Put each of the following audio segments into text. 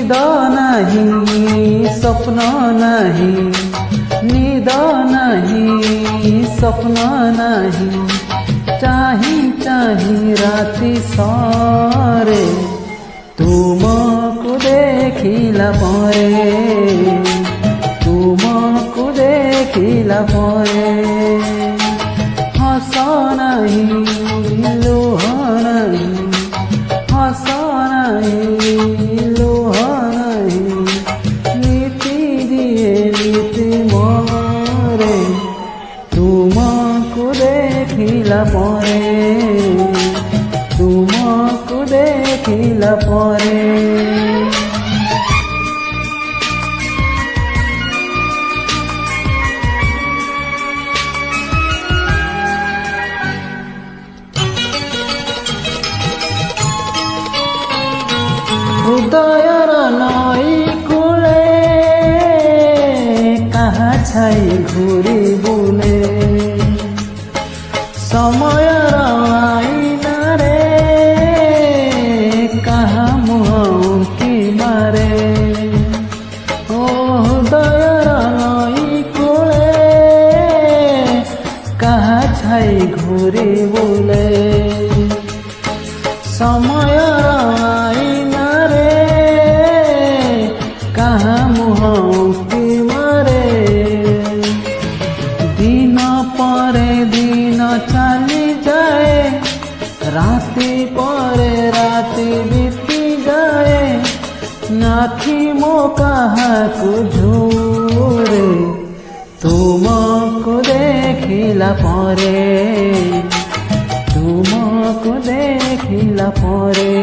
निद नहीं स्वप्न नहीं, निद नहीं स्वप्न नहीं, चाही चाही राति सारे तुमको देखिला परे, तुमको देखिला परे। हस नहीं लुह नहीं, हस नहीं लुह नहीं, नीति दिए नीति मोरे तुमको देखिला परे, तुमको देखिला परे। हृदयर नई कूले कहा छाई घूरी बुले, समयर आईना रे कहा मुह की मारे। ओ हृदयर नई कूले कहा छाई घूरी बुले, समयर आईना रे कहा मुह की मारे। दिन परे दिन चली जाए, राति परे राति बीती जाए, नाखी मो कहा को झूरे तुमको देखिला परे, तुमको देखिला परे।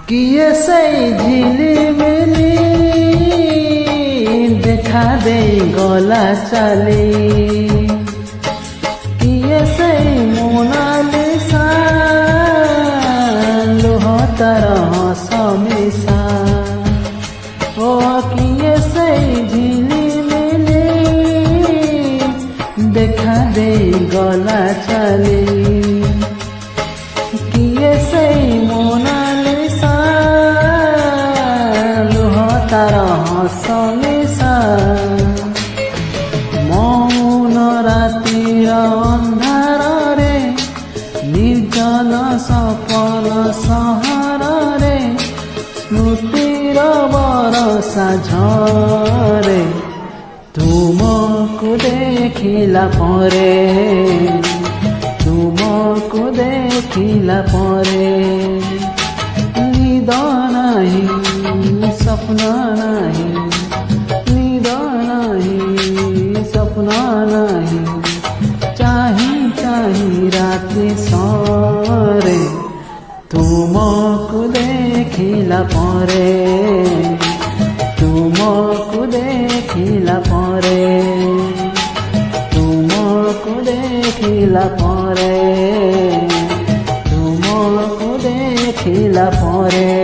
किए सही झिलिमिली देखा दे गला चली, किए सही मोनालिसा लुह तरह समिसा। ओ किए सही झिलिमिली देखा दे गला चली, किए सही मोनालिसा तरह समिसा। मौन रातिर अंधार रे निर्जन सपन सहार रे, स्मृतिर बरसा झरे तुमको देखिला परे, तुमको देखिला परे। निद नहीं स्वप्न नहीं, निद नहीं स्वप्न नहीं, चाही चाही राति सारे तुमको देखिला परे, तुमको देखिला परे, तुमको देखिला परे, तुमको देखिला परे।